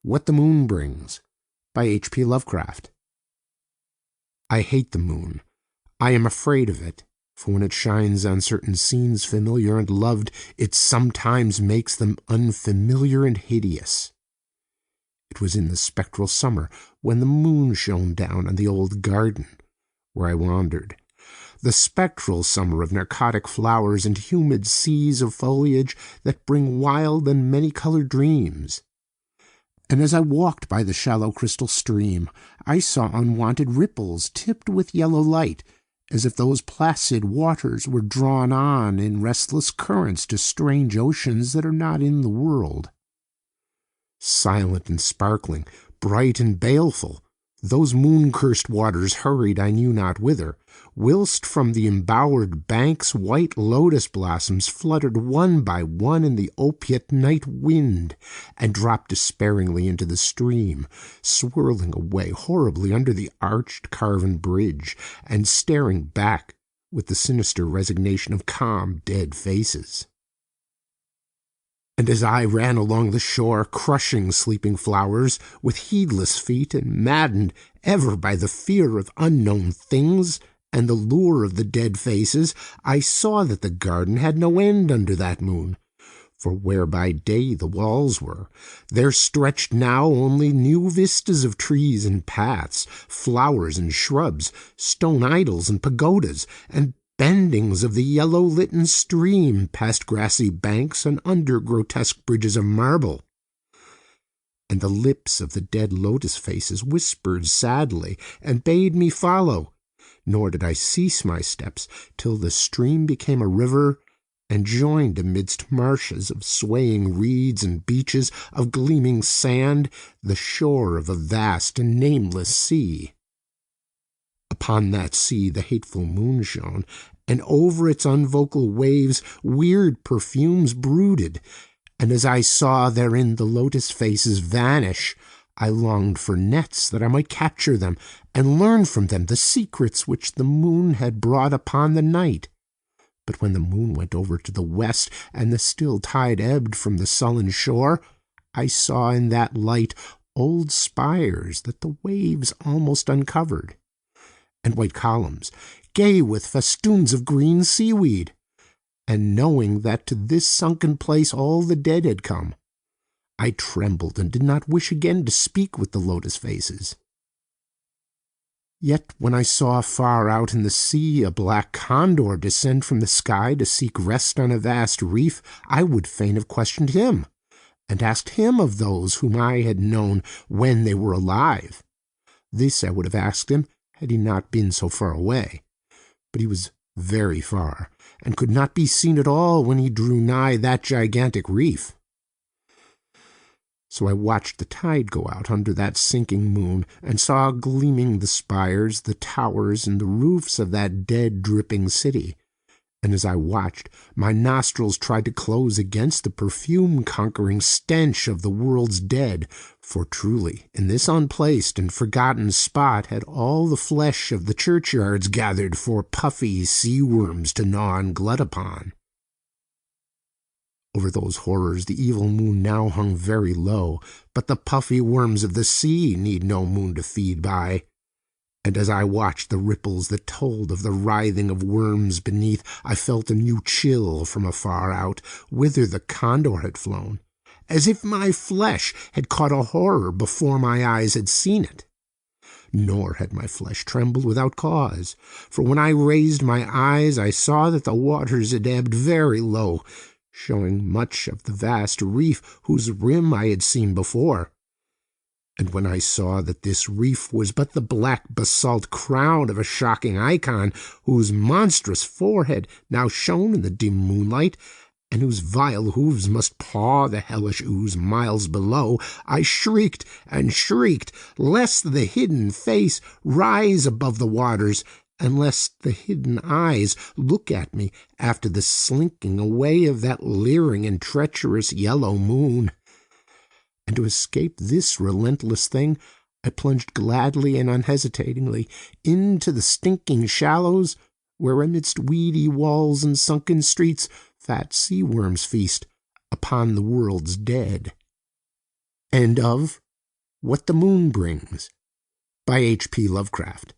What the Moon Brings by HP Lovecraft. I hate the moon. I am afraid of it, for when it shines on certain scenes familiar and loved, it sometimes makes them unfamiliar and hideous. It was in the spectral summer when the moon shone down on the old garden where I wandered. The spectral summer of narcotic flowers and humid seas of foliage that bring wild and many-colored dreams. And as I walked by the shallow crystal stream, I saw unwanted ripples tipped with yellow light, as if those placid waters were drawn on in restless currents to strange oceans that are not in the world. Silent and sparkling, bright and baleful, those moon-cursed waters hurried I knew not whither, whilst from the embowered banks white lotus-blossoms fluttered one by one in the opiate night wind, and dropped despairingly into the stream, swirling away horribly under the arched carven bridge, and staring back with the sinister resignation of calm, dead faces. And as I ran along the shore, crushing sleeping flowers with heedless feet, and maddened ever by the fear of unknown things and the lure of the dead faces, I saw that the garden had no end under that moon. For where by day the walls were, there stretched now only new vistas of trees and paths, flowers and shrubs, stone idols and pagodas, and bendings of the yellow-litten stream past grassy banks and under grotesque bridges of marble. And the lips of the dead lotus faces whispered sadly and bade me follow, nor did I cease my steps till the stream became a river and joined amidst marshes of swaying reeds and beaches of gleaming sand the shore of a vast and nameless sea. Upon that sea the hateful moon shone, and over its unvocal waves weird perfumes brooded, and as I saw therein the lotus faces vanish, I longed for nets that I might capture them, and learn from them the secrets which the moon had brought upon the night. But when the moon went over to the west, and the still tide ebbed from the sullen shore, I saw in that light old spires that the waves almost uncovered, and white columns, gay with festoons of green seaweed. And knowing that to this sunken place all the dead had come, I trembled and did not wish again to speak with the lotus faces. Yet when I saw far out in the sea a black condor descend from the sky to seek rest on a vast reef, I would fain have questioned him, and asked him of those whom I had known when they were alive. This I would have asked him had he not been so far away. But he was very far, and could not be seen at all when he drew nigh that gigantic reef. So I watched the tide go out under that sinking moon, and saw gleaming the spires, the towers, and the roofs of that dead, dripping city. And as I watched, my nostrils tried to close against the perfume-conquering stench of the world's dead, for truly in this unplaced and forgotten spot had all the flesh of the churchyards gathered for puffy sea-worms to gnaw and glut upon. Over those horrors the evil moon now hung very low, but the puffy worms of the sea need no moon to feed by. And as I watched the ripples that told of the writhing of worms beneath, I felt a new chill from afar out, whither the condor had flown, as if my flesh had caught a horror before my eyes had seen it. Nor had my flesh trembled without cause, for when I raised my eyes I saw that the waters had ebbed very low, showing much of the vast reef whose rim I had seen before. And when I saw that this reef was but the black basalt crown of a shocking icon, whose monstrous forehead now shone in the dim moonlight, and whose vile hooves must paw the hellish ooze miles below, I shrieked and shrieked, lest the hidden face rise above the waters, and lest the hidden eyes look at me after the slinking away of that leering and treacherous yellow moon. And to escape this relentless thing, I plunged gladly and unhesitatingly into the stinking shallows, where amidst weedy walls and sunken streets fat sea worms feast upon the world's dead. End of What the Moon Brings by H.P. Lovecraft.